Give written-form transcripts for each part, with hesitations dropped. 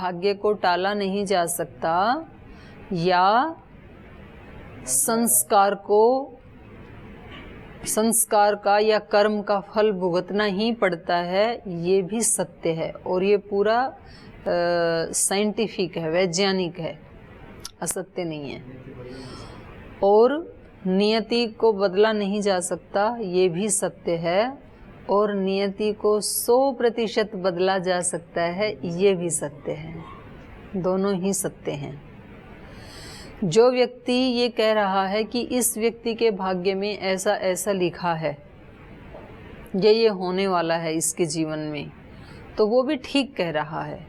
भाग्य को टाला नहीं जा सकता या संस्कार का या कर्म का फल भुगतना ही पड़ता है, ये भी सत्य है। और ये पूरा साइंटिफिक है, वैज्ञानिक है, असत्य नहीं है। और नियति को बदला नहीं जा सकता, ये भी सत्य है। और नियति को 100% बदला जा सकता है, ये भी सत्य है। दोनों ही सत्य हैं। जो व्यक्ति ये कह रहा है कि इस व्यक्ति के भाग्य में ऐसा ऐसा लिखा है, ये होने वाला है इसके जीवन में, तो वो भी ठीक कह रहा है,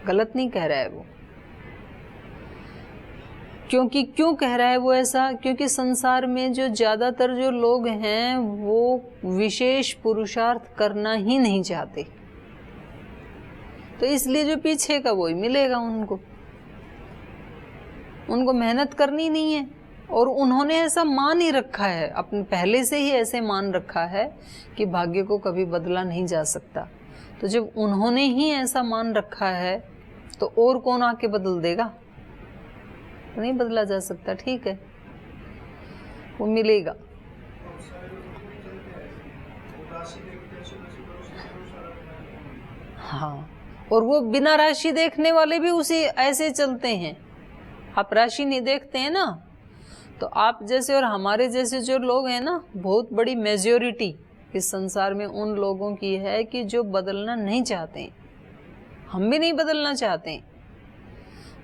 गलत नहीं कह रहा है वो। क्योंकि क्यों कह रहा है वो ऐसा? क्योंकि संसार में जो ज़्यादातर जो लोग हैं वो विशेष पुरुषार्थ करना ही नहीं चाहते, तो इसलिए जो पीछे का वही मिलेगा उनको मेहनत करनी नहीं है। और उन्होंने ऐसा मान ही रखा है, अपने पहले से ही ऐसे मान रखा है कि भाग्य को कभी बदला नहीं जा सकता। तो जब उन्होंने ही ऐसा मान रखा है तो और कौन आके बदल देगा? नहीं बदला जा सकता, ठीक है, वो मिलेगा। हाँ, और वो बिना राशि देखने वाले भी उसी ऐसे चलते हैं। आप राशि नहीं देखते हैं ना, तो आप जैसे और हमारे जैसे जो लोग हैं ना, बहुत बड़ी मेजॉरिटी इस संसार में उन लोगों की है कि जो बदलना नहीं चाहते हैं। हम भी नहीं बदलना चाहते हैं।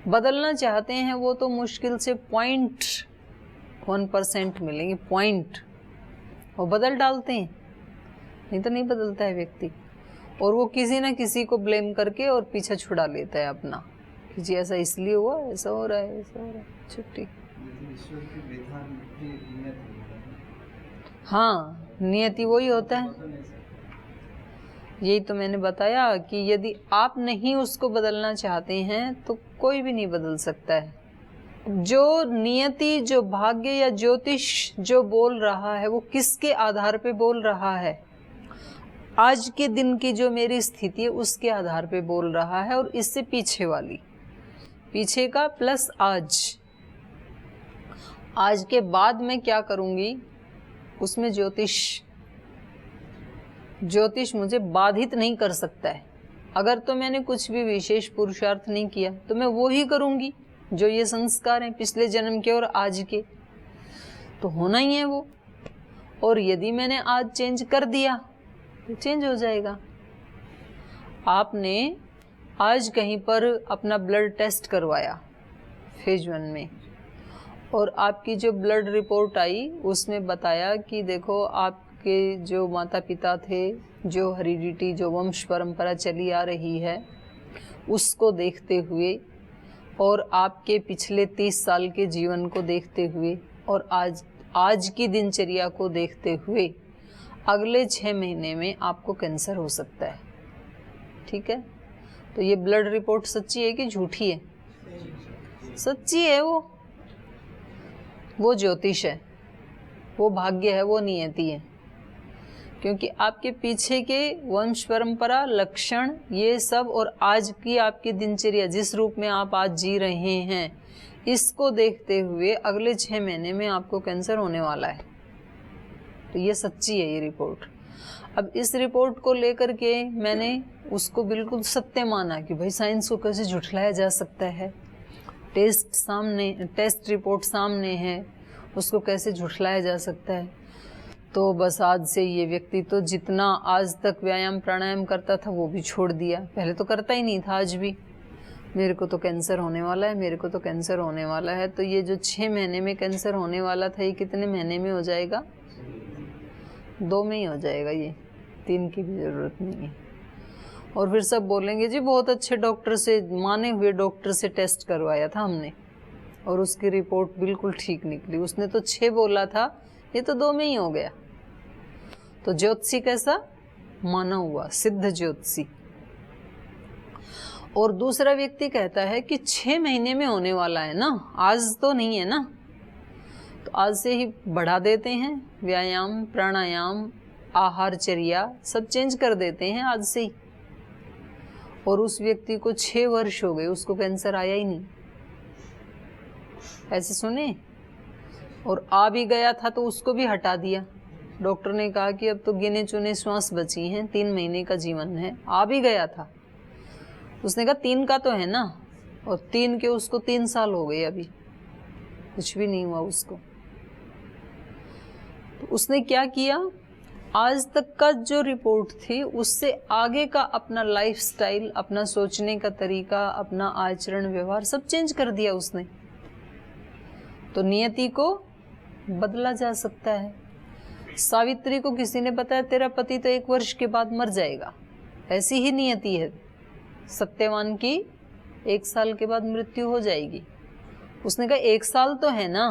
बदलना चाहते हैं वो तो मुश्किल से 0.1% मिलेंगे, पॉइंट, वो बदल डालते हैं, नहीं तो नहीं बदलता है व्यक्ति। और वो किसी ना किसी को ब्लेम करके और पीछे छुड़ा लेता है अपना कि जी ऐसा इसलिए हुआ, ऐसा हो रहा है, ऐसा हो रहा है, छुट्टी। हाँ, नियति वही होता है। यही तो मैंने बताया कि यदि आप नहीं उसको बदलना चाहते हैं तो कोई भी नहीं बदल सकता है। जो नियति, जो भाग्य या ज्योतिष जो बोल रहा है वो किसके आधार पे बोल रहा है? आज के दिन की जो मेरी स्थिति है उसके आधार पे बोल रहा है। और इससे पीछे वाली, पीछे का प्लस आज के बाद मैं क्या करूंगी उसमें ज्योतिष मुझे बाधित नहीं कर सकता है। अगर तो मैंने कुछ भी विशेष पुरुषार्थ नहीं किया तो मैं वो ही करूंगी जो ये संस्कार हैं पिछले जन्म के और आज के, तो होना ही है वो। और यदि मैंने आज चेंज कर दिया तो चेंज हो जाएगा। आपने आज कहीं पर अपना ब्लड टेस्ट करवाया फेज 1 में, और आपकी जो ब्लड रिपोर्ट आई उसमें बताया कि देखो आपके जो माता पिता थे, जो हेरिडिटी, जो वंश परंपरा चली आ रही है, उसको देखते हुए और आपके पिछले 30 साल के जीवन को देखते हुए और आज की दिनचर्या को देखते हुए अगले 6 महीने में आपको कैंसर हो सकता है। ठीक है, तो ये ब्लड रिपोर्ट सच्ची है कि झूठी है? सच्ची है। वो ज्योतिष है, वो भाग्य है, वो नियति है। क्योंकि आपके पीछे के वंश परंपरा, लक्षण, ये सब और आज की आपकी दिनचर्या जिस रूप में आप आज जी रहे हैं, इसको देखते हुए अगले 6 महीने में आपको कैंसर होने वाला है। तो ये सच्ची है ये रिपोर्ट। अब इस रिपोर्ट को लेकर के मैंने उसको बिल्कुल सत्य माना कि भाई साइंस को कैसे झुठलाया जा सकता है। टेस्ट रिपोर्ट सामने है, उसको कैसे झुठलाया जा सकता है। तो बस आज से ये व्यक्ति तो जितना आज तक व्यायाम प्राणायाम करता था वो भी छोड़ दिया। पहले तो करता ही नहीं था, आज भी मेरे को तो कैंसर होने वाला है, मेरे को तो कैंसर होने वाला है। तो ये जो 6 महीने में कैंसर होने वाला था, ये कितने महीने में हो जाएगा? 2 में ही हो जाएगा। ये 3 की भी ज़रूरत नहीं है। और फिर सब बोलेंगे जी बहुत अच्छे डॉक्टर से, माने हुए डॉक्टर से टेस्ट करवाया था हमने और उसकी रिपोर्ट बिल्कुल ठीक निकली। उसने तो 6 बोला था, ये तो 2 में ही हो गया। तो ज्योतिषी कैसा माना हुआ, सिद्ध ज्योतिषी। और दूसरा व्यक्ति कहता है कि 6 महीने में होने वाला है ना, आज तो नहीं है ना, तो आज से ही बढ़ा देते हैं। व्यायाम प्राणायाम आहारचर्या सब चेंज कर देते हैं आज से ही। और उस व्यक्ति को 6 वर्ष हो गए, उसको कैंसर आया ही नहीं। ऐसे सुने? और आ भी गया था तो उसको भी हटा दिया। डॉक्टर ने कहा कि अब तो गिने चुने श्वास बची हैं, 3 महीने का जीवन है। आ भी गया था, उसने कहा 3 का तो है ना, और 3 के उसको 3 साल हो गए, अभी कुछ भी नहीं हुआ उसको। तो उसने क्या किया, आज तक का जो रिपोर्ट थी उससे आगे का अपना लाइफस्टाइल, अपना सोचने का तरीका, अपना आचरण व्यवहार सब चेंज कर दिया उसने। तो नियति को बदला जा सकता है। सावित्री को किसी ने बताया तेरा पति तो 1 वर्ष के बाद मर जाएगा, ऐसी ही नियति है। सत्यवान की 1 साल के बाद मृत्यु हो जाएगी। उसने कहा 1 साल तो है ना,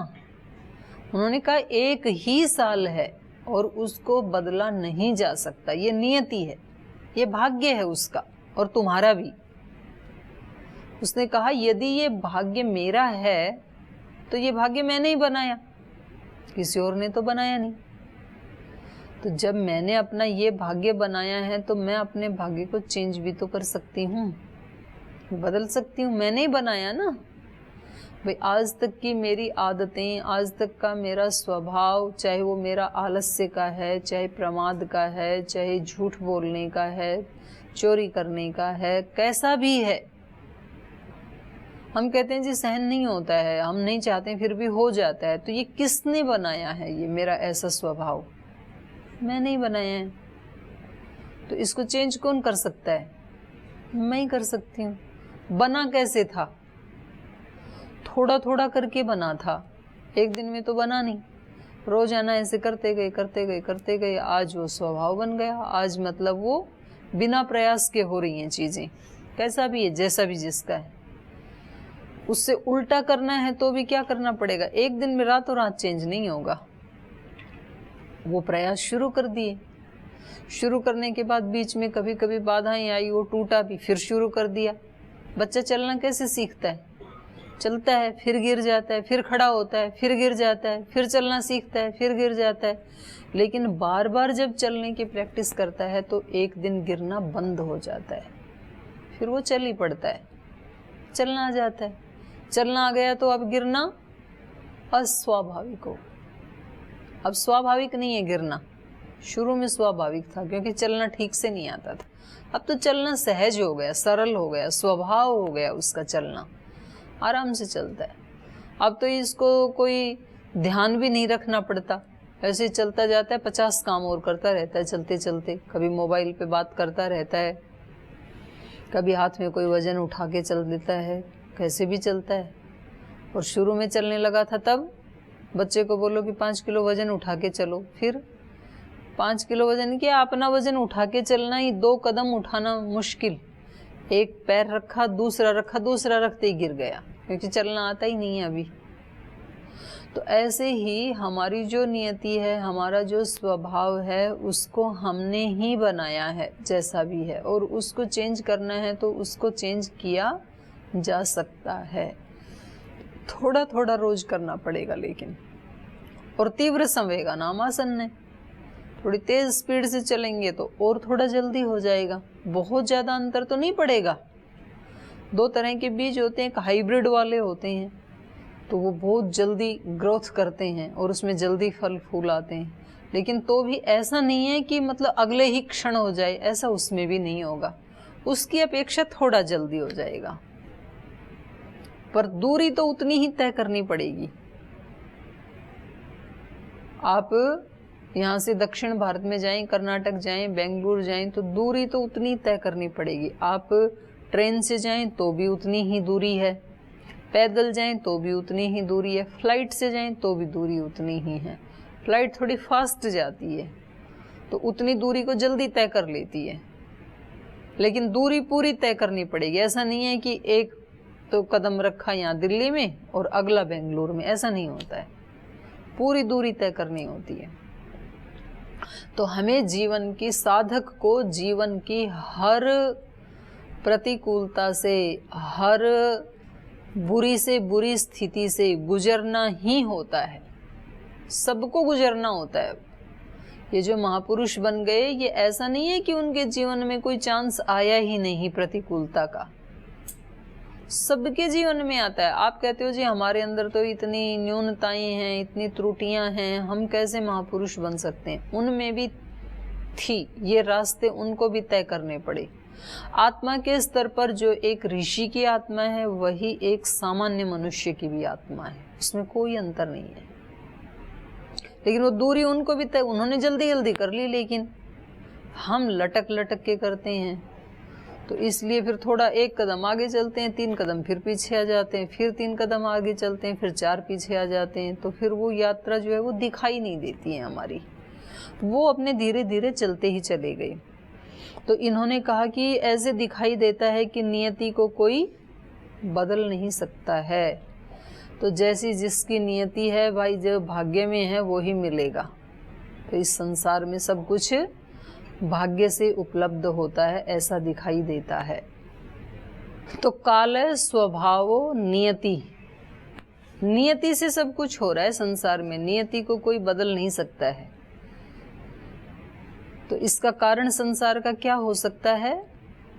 उन्होंने कहा 1 ही साल है और उसको बदला नहीं जा सकता। ये नियति है, ये भाग्य है उसका और तुम्हारा भी। उसने कहा यदि ये भाग्य मेरा है तो ये भाग्य मैंने ही बनाया, किसी और ने तो बनाया नहीं। तो जब मैंने अपना ये भाग्य बनाया है तो मैं अपने भाग्य को चेंज भी तो कर सकती हूँ, बदल सकती हूँ। मैंने ही बनाया ना भाई। आज तक की मेरी आदतें, आज तक का मेरा स्वभाव, चाहे वो मेरा आलस्य का है, चाहे प्रमाद का है, चाहे झूठ बोलने का है, चोरी करने का है, कैसा भी है, हम कहते हैं जी सहन नहीं होता है, हम नहीं चाहते फिर भी हो जाता है। तो ये किसने बनाया है? ये मेरा ऐसा स्वभाव मैंने ही बनाया है। तो इसको चेंज कौन कर सकता है? मैं ही कर सकती हूँ। बना कैसे था? थोड़ा थोड़ा करके बना था, एक दिन में तो बना नहीं। रोजाना ऐसे करते गए करते गए करते गए, आज वो स्वभाव बन गया। आज मतलब वो बिना प्रयास के हो रही हैं चीजें, कैसा भी है, जैसा भी जिसका है। उससे उल्टा करना है तो भी क्या करना पड़ेगा? एक दिन में रातों रात चेंज नहीं होगा। वो प्रयास शुरू कर दिए, शुरू करने के बाद बीच में कभी कभी बाधाएं आई, वो टूटा भी, फिर शुरू कर दिया। बच्चा चलना कैसे सीखता है? चलता है, फिर गिर जाता है, फिर खड़ा होता है, फिर गिर जाता है, फिर चलना सीखता है, फिर गिर जाता है। लेकिन बार बार जब चलने की प्रैक्टिस करता है तो एक दिन गिरना बंद हो जाता है, फिर वो चल ही पड़ता है, चलना आ जाता है। चलना आ गया तो अब गिरना अस्वाभाविक हो। अब स्वाभाविक नहीं है गिरना, शुरू में स्वाभाविक था क्योंकि चलना ठीक से नहीं आता था। अब तो चलना सहज हो गया, सरल हो गया, स्वभाव हो गया उसका चलना, आराम से चलता है। अब तो इसको कोई ध्यान भी नहीं रखना पड़ता, ऐसे ही चलता जाता है, 50 काम और करता रहता है चलते चलते। कभी मोबाइल पे बात करता रहता है, कभी हाथ में कोई वजन उठा के चल देता है, कैसे भी चलता है। और शुरू में चलने लगा था तब बच्चे को बोलो कि 5 किलो वजन उठा के चलो, फिर 5 किलो वजन किया, अपना वजन उठा के चलना ही 2 कदम उठाना मुश्किल। एक पैर रखा, दूसरा रखा, दूसरा रखते ही गिर गया क्योंकि चलना आता ही नहीं है अभी। तो ऐसे ही हमारी जो नियति है, हमारा जो स्वभाव है, उसको हमने ही बनाया है जैसा भी है, और उसको चेंज करना है तो उसको चेंज किया जा सकता है। थोड़ा थोड़ा रोज करना पड़ेगा लेकिन। और तीव्र संवेगा नाम आसन है, थोड़ी तेज स्पीड से चलेंगे तो और थोड़ा जल्दी हो जाएगा, बहुत ज़्यादा अंतर तो नहीं पड़ेगा। 2 तरह के बीज होते हैं, एक हाइब्रिड वाले होते हैं तो वो बहुत जल्दी ग्रोथ करते हैं और उसमें जल्दी फल फूल आते हैं, लेकिन तो भी ऐसा नहीं है कि मतलब अगले ही क्षण हो जाए, ऐसा उसमें भी नहीं होगा, उसकी अपेक्षा थोड़ा जल्दी हो जाएगा। पर दूरी तो उतनी ही तय करनी पड़ेगी। आप यहाँ से दक्षिण भारत में जाएं, कर्नाटक जाएं, बेंगलुरु जाएं तो दूरी तो उतनी तय करनी पड़ेगी। आप ट्रेन से जाएं तो भी उतनी ही दूरी है, पैदल जाएं तो भी उतनी ही दूरी है, फ्लाइट से जाएं तो भी दूरी उतनी ही है। फ्लाइट थोड़ी फास्ट जाती है तो उतनी दूरी को जल्दी तय कर लेती है, लेकिन दूरी पूरी तय करनी पड़ेगी। ऐसा नहीं है कि एक तो कदम रखा यहाँ दिल्ली में और अगला बेंगलुरु में, ऐसा नहीं होता है, पूरी दूरी तय करनी होती है। तो हमें जीवन की, साधक को जीवन की हर प्रतिकूलता से, हर बुरी से बुरी स्थिति से गुजरना ही होता है। सबको गुजरना होता है, ये जो महापुरुष बन गए, ये ऐसा नहीं है कि उनके जीवन में कोई चांस आया ही नहीं प्रतिकूलता का, सबके जीवन में आता है। आप कहते हो जी हमारे अंदर तो इतनी न्यूनताएं हैं, इतनी त्रुटियां हैं, हम कैसे महापुरुष बन सकते हैं? उनमें भी थी, ये रास्ते उनको भी तय करने पड़े। आत्मा के स्तर पर जो एक ऋषि की आत्मा है वही एक सामान्य मनुष्य की भी आत्मा है, उसमें कोई अंतर नहीं है। लेकिन वो दूरी उनको भी तय, उन्होंने जल्दी जल्दी कर ली, लेकिन हम लटक लटक के करते हैं। तो इसलिए फिर थोड़ा एक कदम आगे चलते हैं, 3 कदम फिर पीछे आ जाते हैं, फिर 3 कदम आगे चलते हैं, फिर 4 पीछे आ जाते हैं। तो फिर वो यात्रा जो है वो दिखाई नहीं देती है हमारी, वो अपने धीरे धीरे चलते ही चले गए। तो इन्होंने कहा कि ऐसे दिखाई देता है कि नियति को कोई बदल नहीं सकता है। तो जैसी जिसकी नियति है भाई, जो भाग्य में है वो ही मिलेगा। तो इस संसार में सब कुछ भाग्य से उपलब्ध होता है, ऐसा दिखाई देता है। तो काल स्वभावो नियति, नियति से सब कुछ हो रहा है संसार में, नियति को कोई बदल नहीं सकता है। तो इसका कारण संसार का क्या हो सकता है?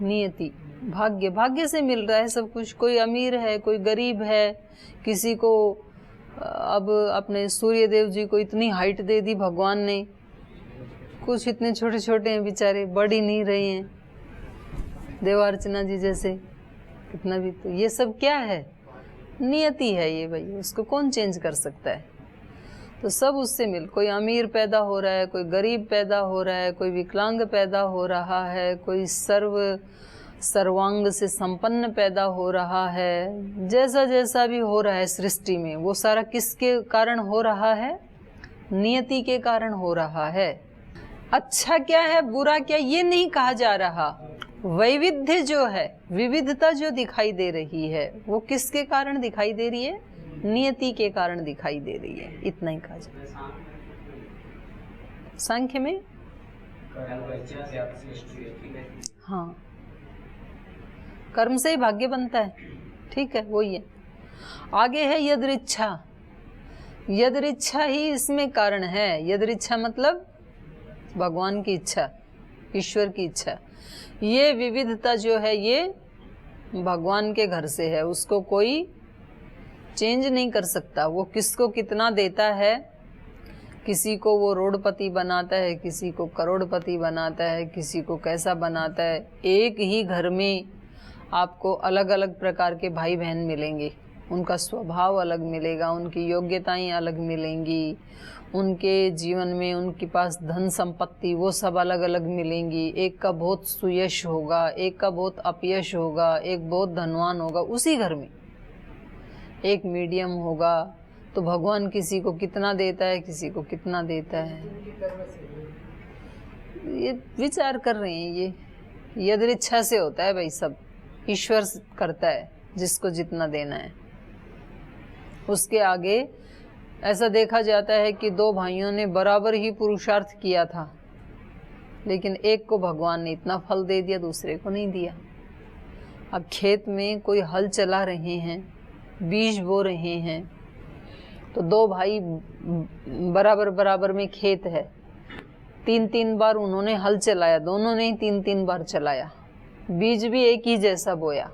नियति, भाग्य, भाग्य से मिल रहा है सब कुछ। कोई अमीर है, कोई गरीब है, किसी को अब अपने सूर्यदेव जी को इतनी हाइट दे दी भगवान ने, कुछ इतने छोटे छोटे हैं बेचारे, बढ़ ही नहीं रहे हैं, देवार्चना जी जैसे कितना भी। तो ये सब क्या है? नियति है ये भाई, उसको कौन चेंज कर सकता है? तो सब उससे मिल, कोई अमीर पैदा हो रहा है, कोई गरीब पैदा हो रहा है, कोई विकलांग पैदा हो रहा है, कोई सर्वांग से संपन्न पैदा हो रहा है। जैसा जैसा भी हो रहा है सृष्टि में, वो सारा किसके कारण हो रहा है? नियति के कारण हो रहा है। अच्छा क्या है, बुरा क्या, ये नहीं कहा जा रहा। वैविध्य जो है, विविधता जो दिखाई दे रही है, वो किसके कारण दिखाई दे रही है? नियति के कारण दिखाई दे रही है, इतना ही कहा जाए। सांख्य में हाँ, कर्म से ही भाग्य बनता है, ठीक है, वही है। आगे है यदृच्छा, यदृच्छा ही इसमें कारण है। यदृच्छा मतलब भगवान की इच्छा, ईश्वर की इच्छा। ये विविधता जो है ये भगवान के घर से है, उसको कोई चेंज नहीं कर सकता। वो किसको कितना देता है, किसी को वो रोडपति बनाता है, किसी को करोड़पति बनाता है, किसी को कैसा बनाता है। एक ही घर में आपको अलग अलग प्रकार के भाई बहन मिलेंगे, उनका स्वभाव अलग मिलेगा, उनकी योग्यताएं अलग मिलेंगी, उनके जीवन में उनके पास धन संपत्ति वो सब अलग अलग मिलेंगी। एक का बहुत सुयश होगा, एक का बहुत अपयश होगा, एक बहुत धनवान होगा उसी घर में, एक मीडियम होगा। तो भगवान किसी को कितना देता है, किसी को कितना देता है, ये विचार कर रहे हैं। ये यदृच्छा से होता है भाई, सब ईश्वर करता है जिसको जितना देना है। उसके आगे ऐसा देखा जाता है कि 2 भाइयों ने बराबर ही पुरुषार्थ किया था, लेकिन एक को भगवान ने इतना फल दे दिया, दूसरे को नहीं दिया। अब खेत में कोई हल चला रहे हैं, बीज बो रहे हैं, तो 2 भाई बराबर बराबर में खेत है, 3-3 बार उन्होंने हल चलाया, दोनों ने 3-3 बार चलाया, बीज भी एक ही जैसा बोया,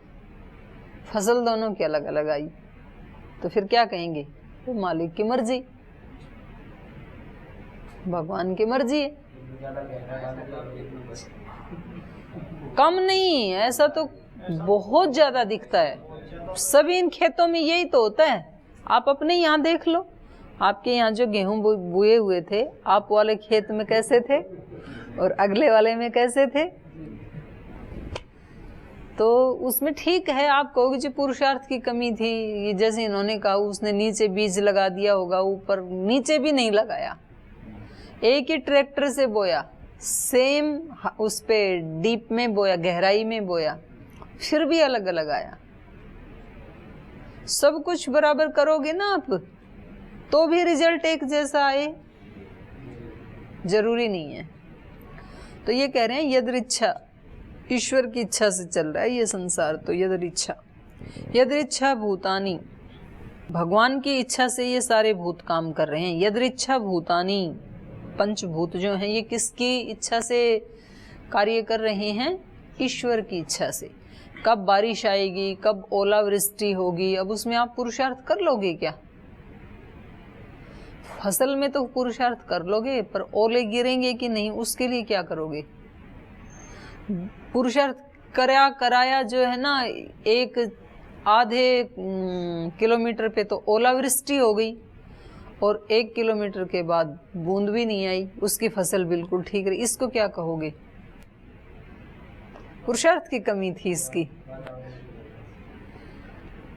फसल दोनों की अलग अलग आई। तो फिर क्या कहेंगे? तो मालिक की मर्जी, भगवान की मर्जी है। कम नहीं, ऐसा तो बहुत ज्यादा दिखता है। सभी इन खेतों में यही तो होता है। आप अपने यहाँ देख लो, आपके यहाँ जो गेहूं बुए हुए थे, आप वाले खेत में कैसे थे और अगले वाले में कैसे थे। तो उसमें ठीक है, आप कहोगे जी पुरुषार्थ की कमी थी, ये जैसे इन्होंने कहा उसने नीचे बीज लगा दिया होगा, ऊपर नीचे भी नहीं लगाया, एक ही ट्रैक्टर से बोया, सेम उस पे डीप में बोया, गहराई में बोया, फिर भी अलग अलग आया। सब कुछ बराबर करोगे ना आप, तो भी रिजल्ट एक जैसा आए, जरूरी नहीं है। तो ये कह रहे हैं यदृच्छा, ईश्वर की इच्छा से चल रहा है ये संसार। तो यदृच्छा, यदृच्छा भूतानी, भगवान की इच्छा से ये सारे भूत काम कर रहे हैं। यदृच्छा भूतानी, पंचभूत जो हैं ये किसकी इच्छा से कार्य कर रहे हैं? ईश्वर की इच्छा से। कब बारिश आएगी, कब ओलावृष्टि होगी, अब उसमें आप पुरुषार्थ कर लोगे क्या? फसल में तो पुरुषार्थ कर लोगे, पर ओले गिरेंगे कि नहीं उसके लिए क्या करोगे? पुरुषार्थ कराया जो है ना, एक आधे किलोमीटर पे तो ओलावृष्टि हो गई और 1 किलोमीटर के बाद बूंद भी नहीं आई, उसकी फसल बिल्कुल ठीक रही। इसको क्या कहोगे? पुरुषार्थ की कमी थी इसकी।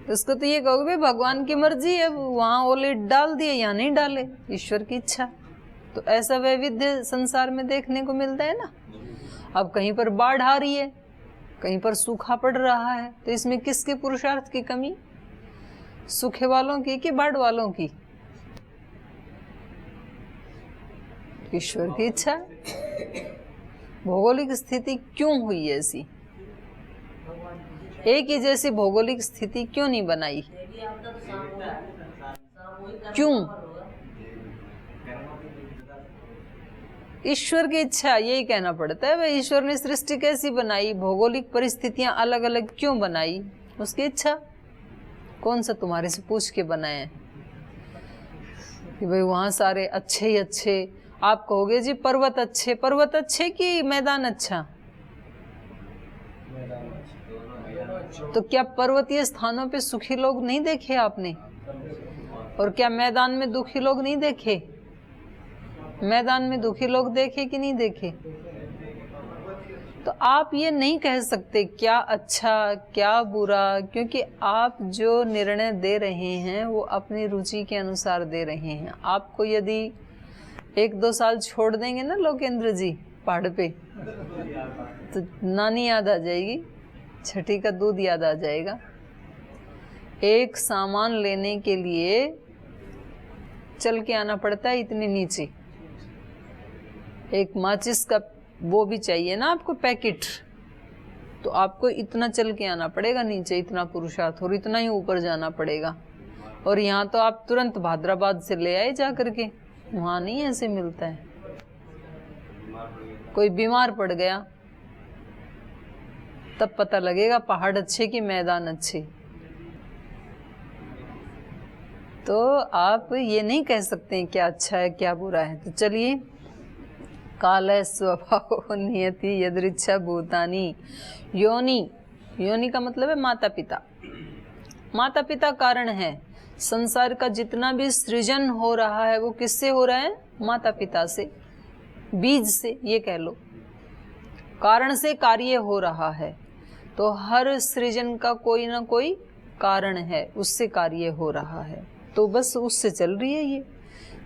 उसको तो ये कहोगे भगवान की मर्जी है, वहां ओले डाल दिए या नहीं डाले, ईश्वर की इच्छा। तो ऐसा वैविध्य संसार में देखने को मिलता है ना। अब कहीं पर बाढ़ आ रही है, कहीं पर सूखा पड़ रहा है, तो इसमें किसके पुरुषार्थ की कमी? सूखे वालों की कि बाढ़ वालों की? ईश्वर की इच्छा। भौगोलिक स्थिति क्यों हुई ऐसी? एक ही जैसी भौगोलिक स्थिति क्यों नहीं बनाई? क्यों? ईश्वर की इच्छा, यही कहना पड़ता है। भाई ईश्वर ने सृष्टि कैसी बनाई, भौगोलिक परिस्थितियां अलग अलग क्यों बनाई? उसकी इच्छा। कौन सा तुम्हारे से पूछ के बनाए कि भाई वहां सारे अच्छे ही अच्छे? आप कहोगे जी पर्वत अच्छे कि मैदान अच्छा? तो क्या पर्वतीय स्थानों पे सुखी लोग नहीं देखे आपने? और क्या मैदान में दुखी लोग नहीं देखे? मैदान में दुखी लोग देखे कि नहीं देखे? तो आप ये नहीं कह सकते क्या अच्छा क्या बुरा, क्योंकि आप जो निर्णय दे रहे हैं वो अपनी रुचि के अनुसार दे रहे हैं। आपको यदि 1-2 साल छोड़ देंगे ना लोकेंद्र जी पहाड़ पे, तो नानी याद आ जाएगी, छठी का दूध याद आ जाएगा। एक सामान लेने के लिए चल के आना पड़ता है इतनी नीचे। एक माचिस का वो भी चाहिए ना आपको पैकेट, तो आपको इतना चल के आना पड़ेगा नीचे, इतना पुरुषार्थ, और इतना ही ऊपर जाना पड़ेगा। और यहाँ तो आप तुरंत भाद्राबाद से ले आए जा करके, वहाँ नहीं ऐसे मिलता है। कोई बीमार पड़ गया तब पता लगेगा पहाड़ अच्छे कि मैदान अच्छे। तो आप ये नहीं कह सकते हैं क्या अच्छा है क्या बुरा है। तो चलिए, काल स्वभाव नियति यदृच्छा भूतानि योनि। योनि का मतलब है माता पिता। माता पिता कारण है। संसार का जितना भी सृजन हो रहा है वो किससे हो रहा है? माता पिता से, बीज से, ये कह लो। कारण से कार्य हो रहा है, तो हर सृजन का कोई ना कोई कारण है, उससे कार्य हो रहा है। तो बस उससे चल रही है ये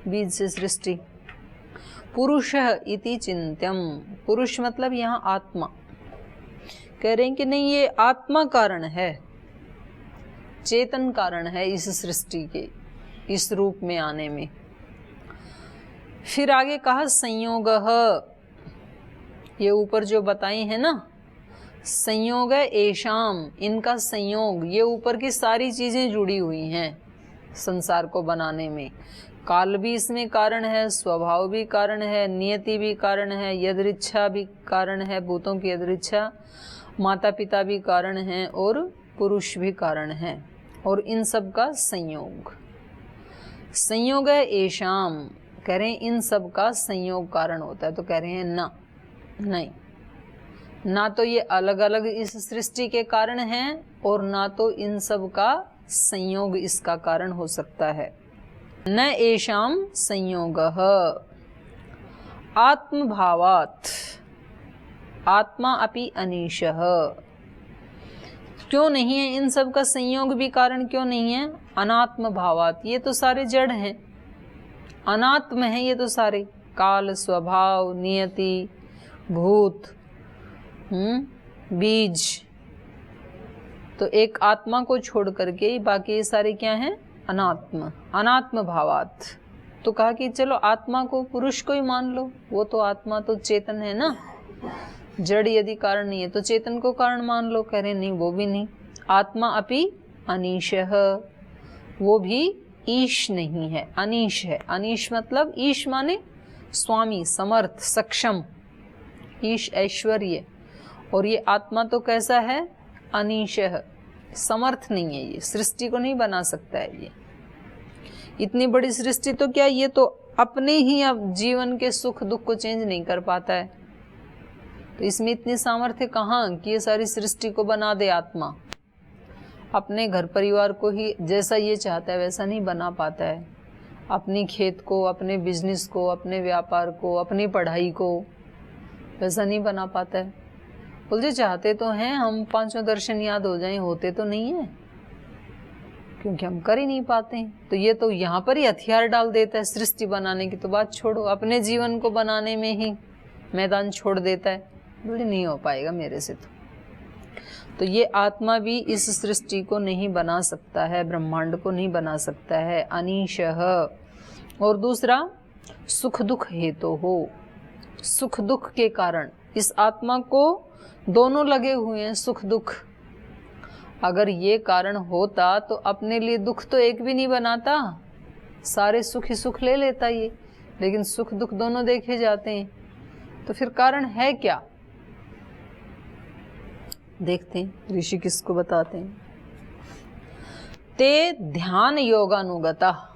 बीज से सृष्टि। पुरुषः इति चिंत्यम। पुरुष मतलब यहाँ आत्मा। कह रहे हैं कि नहीं, ये आत्मा कारण है, चेतन कारण है इस सृष्टि के इस रूप में आने में। फिर आगे कहा संयोगः। ये ऊपर जो बताई है ना, संयोग एषाम, इनका संयोग, ये ऊपर की सारी चीजें जुड़ी हुई हैं संसार को बनाने में। काल भी इसमें कारण है, स्वभाव भी कारण है, नियति भी कारण है, यदृच्छा भी कारण है, भूतों की यदृच्छा, माता पिता भी कारण है और पुरुष भी कारण है, और इन सब का संयोग। संयोग है एषाम, कह रहे हैं इन सब का संयोग कारण होता है। तो कह रहे हैं ना, नहीं, ना तो ये अलग अलग इस सृष्टि के कारण हैं और ना तो इन सब का संयोग इसका कारण हो सकता है। न एषाम संयोगः आत्मभावात् आत्मा अपि अनीशः। क्यों नहीं है इन सब का संयोग भी कारण? क्यों नहीं है? अनात्म भावात्, ये तो सारे जड़ हैं, अनात्म है ये तो सारे। काल, स्वभाव, नियति, भूत, बीज, तो एक आत्मा को छोड़ करके बाकी ये सारे क्या हैं? अनात्म। अनात्म भावात्। तो कहा कि चलो आत्मा को, पुरुष को ही मान लो, वो तो आत्मा तो चेतन है ना, जड़ यदि कारण नहीं है तो चेतन को कारण मान लो। कह रहे नहीं, वो भी नहीं। आत्मा अपि अनीशः, वो भी ईश नहीं है, अनीश है। अनीश मतलब ईश माने स्वामी, समर्थ, सक्षम, ईश ऐश्वर्य। और ये आत्मा तो कैसा है? अनीशः, समर्थ नहीं है, ये सृष्टि को नहीं बना सकता है। ये इतनी बड़ी सृष्टि तो क्या, ये तो अपने ही अब जीवन के सुख दुख को चेंज नहीं कर पाता है। तो इसमें इतनी सामर्थ्य कहाँ कि ये सारी सृष्टि को बना दे आत्मा। अपने घर परिवार को ही जैसा ये चाहता है वैसा नहीं बना पाता है। अपनी खेत को, अपने बिजनेस को, अपने व्यापार को, अपनी पढ़ाई को वैसा नहीं बना पाता है। बोलते चाहते तो हैं हम पांचों दर्शन याद हो जाएं, होते तो नहीं है, क्योंकि हम कर ही नहीं पाते हैं। तो ये तो यहाँ पर ही हथियार डाल देता है। सृष्टि बनाने की तो बात छोड़ो, अपने जीवन को बनाने में ही मैदान छोड़ देता है। बोले नहीं हो पाएगा मेरे से। तो ये आत्मा भी इस सृष्टि को नहीं बना सकता है, ब्रह्मांड को नहीं बना सकता है। अनीशः। और दूसरा, सुख दुख हेतु हो, सुख दुख के कारण इस आत्मा को दोनों लगे हुए हैं, सुख दुख। अगर ये कारण होता तो अपने लिए दुख तो एक भी नहीं बनाता, सारे सुख ही सुख ले लेता ये। लेकिन सुख दुख दोनों देखे जाते हैं, तो फिर कारण है क्या? देखते हैं ऋषि किसको बताते हैं। ते ध्यान योगानुगता,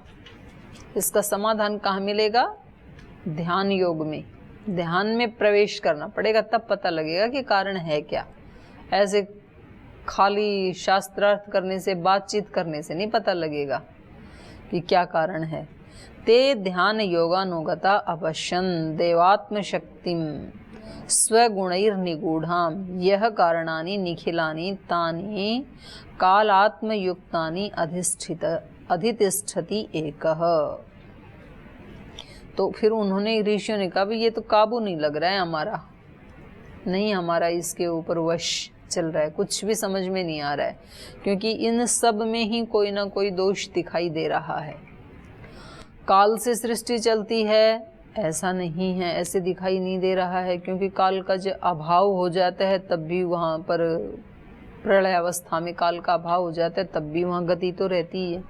इसका समाधान कहाँ मिलेगा? ध्यान योग में। ध्यान में प्रवेश करना पड़ेगा, तब पता लगेगा कि कारण है क्या। ऐसे खाली शास्त्रार्थ करने से, बातचीत करने से नहीं पता लगेगा कि क्या कारण है। ते ध्यान योगानुगता अवश्यं देवात्म शक्तिम स्वगुणैर्निगूढ़ाम यह कारणानि निखिलानि तानि कालात्मयुक्तानि अधितिष्ठति एकः। तो फिर उन्होंने, ऋषियों ने कहा भी ये तो काबू नहीं लग रहा है हमारा, नहीं हमारा इसके ऊपर वश चल रहा है, कुछ भी समझ में नहीं आ रहा है, क्योंकि इन सब में ही कोई ना कोई दोष दिखाई दे रहा है। काल से सृष्टि चलती है ऐसा नहीं है, ऐसे दिखाई नहीं दे रहा है, क्योंकि काल का जो अभाव हो जाता है तब भी वहाँ पर प्रलय अवस्था में काल का अभाव हो जाता है, तब भी वहाँ गति तो रहती है।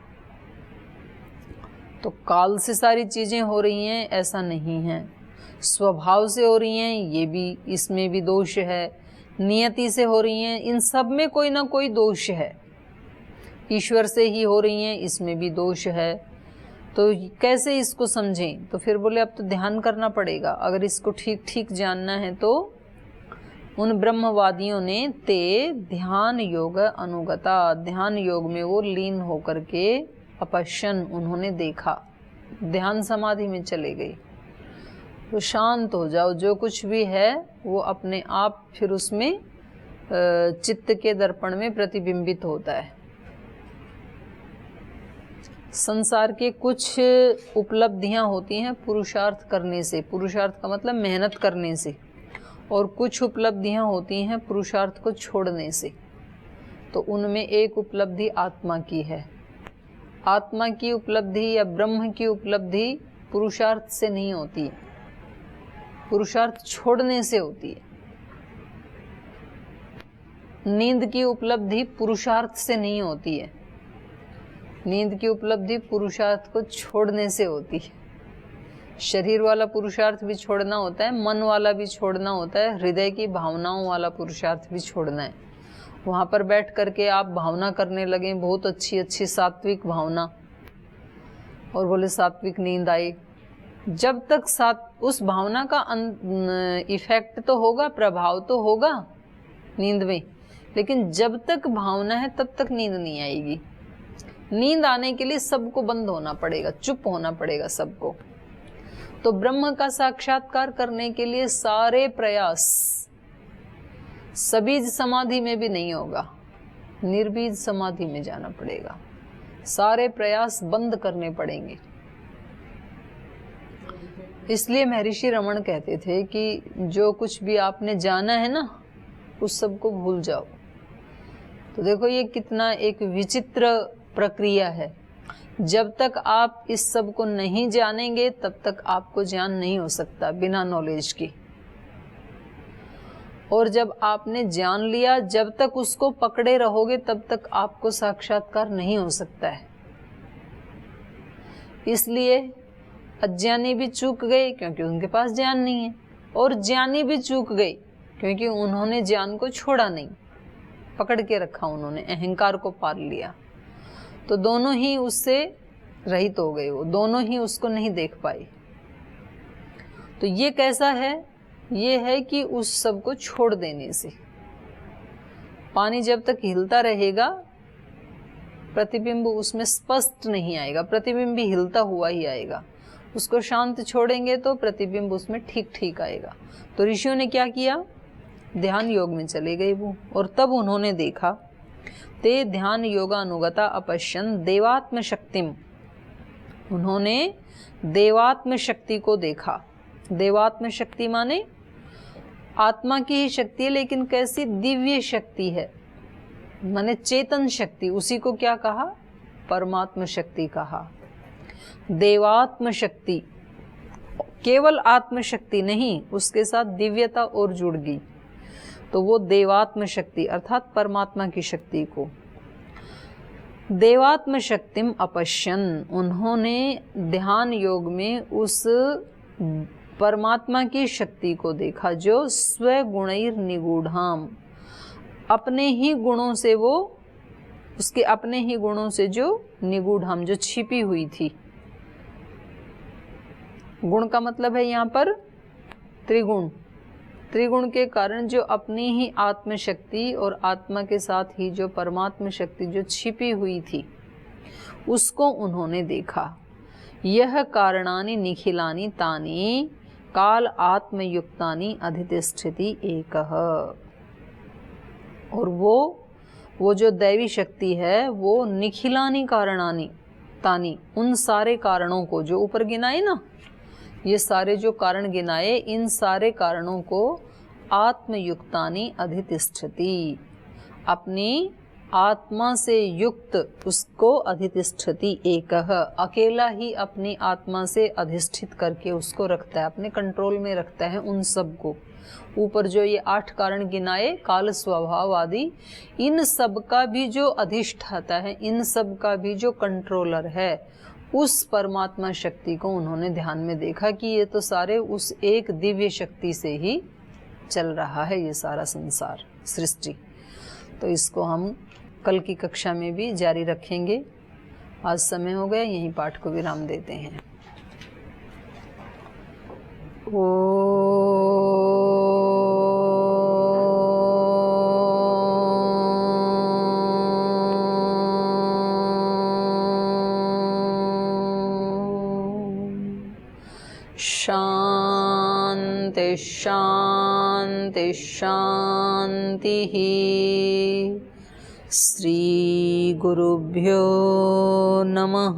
तो काल से सारी चीज़ें हो रही हैं ऐसा नहीं है, स्वभाव से हो रही हैं ये भी, इसमें भी दोष है, नियति से हो रही हैं, इन सब में कोई ना कोई दोष है, ईश्वर से ही हो रही हैं इसमें भी दोष है। तो कैसे इसको समझें? तो फिर बोले अब तो ध्यान करना पड़ेगा। अगर इसको ठीक ठीक जानना है तो उन ब्रह्मवादियों ने ते ध्यान योग अनुगता, ध्यान योग में वो लीन होकर के अपश्यन, उन्होंने देखा, ध्यान समाधि में चले गए। तो शांत हो जाओ, जो कुछ भी है वो अपने आप फिर उसमें चित्त के दर्पण में प्रतिबिंबित होता है। संसार के कुछ उपलब्धियां होती हैं पुरुषार्थ करने से, पुरुषार्थ का मतलब मेहनत करने से, और कुछ उपलब्धियां होती हैं पुरुषार्थ को छोड़ने से। तो उनमें एक उपलब्धि आत्मा की है। आत्मा की उपलब्धि या ब्रह्म की उपलब्धि पुरुषार्थ से नहीं होती है, पुरुषार्थ छोड़ने से होती है। नींद की उपलब्धि पुरुषार्थ से नहीं होती है, नींद की उपलब्धि पुरुषार्थ को छोड़ने से होती है। शरीर वाला पुरुषार्थ भी छोड़ना होता है, मन वाला भी छोड़ना होता है, हृदय की भावनाओं वाला पुरुषार्थ भी छोड़ना है। वहाँ पर बैठ करके आप भावना करने लगे, बहुत अच्छी अच्छी सात्विक भावना, और बोले सात्विक नींद आई। जब तक उस भावना का इफेक्ट तो होगा, प्रभाव तो होगा नींद में, लेकिन जब तक भावना है तब तक नींद नहीं आएगी। नींद आने के लिए सबको बंद होना पड़ेगा, चुप होना पड़ेगा सबको। तो ब्रह्म का साक्षात्कार करने के लिए सारे प्रयास सबीज समाधि में भी नहीं होगा, निर्बीज समाधि में जाना पड़ेगा, सारे प्रयास बंद करने पड़ेंगे। इसलिए महर्षि रमण कहते थे कि जो कुछ भी आपने जाना है ना, उस सबको भूल जाओ। तो देखो ये कितना एक विचित्र प्रक्रिया है। जब तक आप इस सब को नहीं जानेंगे तब तक आपको ज्ञान नहीं हो सकता बिना नॉलेज की, और जब आपने जान लिया, जब तक उसको पकड़े रहोगे तब तक आपको साक्षात्कार नहीं हो सकता है। इसलिए अज्ञानी भी चूक गए क्योंकि उनके पास ज्ञान नहीं है, और ज्ञानी भी चूक गए क्योंकि उन्होंने ज्ञान को छोड़ा नहीं, पकड़ के रखा, उन्होंने अहंकार को पाल लिया। तो दोनों ही उससे रहित हो गए, वो दोनों ही उसको नहीं देख पाए। तो ये कैसा है? ये है कि उस सब को छोड़ देने से। पानी जब तक हिलता रहेगा प्रतिबिंब उसमें स्पष्ट नहीं आएगा, प्रतिबिंब भी हिलता हुआ ही आएगा। उसको शांत छोड़ेंगे तो प्रतिबिंब उसमें ठीक ठीक आएगा। तो ऋषियों ने क्या किया? ध्यान योग में चले गए वो, और तब उन्होंने देखा, ते ध्यान योगानुगता अपश्यन देवात्म शक्तिम, उन्होंने देवात्म शक्ति को देखा। देवात्म शक्ति माने आत्मा की ही शक्ति है, लेकिन कैसी? दिव्य शक्ति है, माने चेतन शक्ति। उसी को क्या कहा? परमात्म शक्ति कहा। देवात्म शक्ति, केवल आत्म शक्ति नहीं, उसके साथ दिव्यता और जुड़ गई, तो वो देवात्म शक्ति अर्थात परमात्मा की शक्ति को। देवात्म शक्तिम अपश्यन, उन्होंने ध्यान योग में उस परमात्मा की शक्ति को देखा, जो स्वगुणैर निगूढ़ाम, अपने ही गुणों से, वो उसके अपने ही गुणों से जो निगूढ़ाम, जो छिपी हुई थी। गुण का मतलब है यहाँ पर त्रिगुण। त्रिगुण के कारण जो अपनी ही आत्मशक्ति और आत्मा के साथ ही जो परमात्म शक्ति जो छिपी हुई थी, उसको उन्होंने देखा। यह कारणानि निखिलानि तानि काल आत्मयुक्तानि अधितिष्ठति एकः, और वो जो दैवी शक्ति है वो निखिलानि कारणानि तानि, उन सारे कारणों को जो ऊपर गिनाए ना, ये सारे जो कारण गिनाए, इन सारे कारणों को आत्मयुक्तानि अधितिष्ठति, अपनी आत्मा से युक्त उसको अधितिष्ठति एकः, अकेला ही अपनी आत्मा से अधिष्ठित करके उसको रखता है, अपने कंट्रोल में रखता है उन सब को। ऊपर जो ये 8 कारण गिनाए, काल स्वभाव आदि, इन सब का भी जो अधिष्ठाता है, इन सब का भी जो कंट्रोलर है, उस परमात्मा शक्ति को उन्होंने ध्यान में देखा कि ये तो सारे उस एक दिव्य शक्ति से ही चल रहा है, ये सारा संसार, सृष्टि। तो इसको हम कल की कक्षा में भी जारी रखेंगे। आज समय हो गया, यहीं पाठ को विराम देते हैं। शांति शांति शांति। श्री गुरुभ्यो नमः।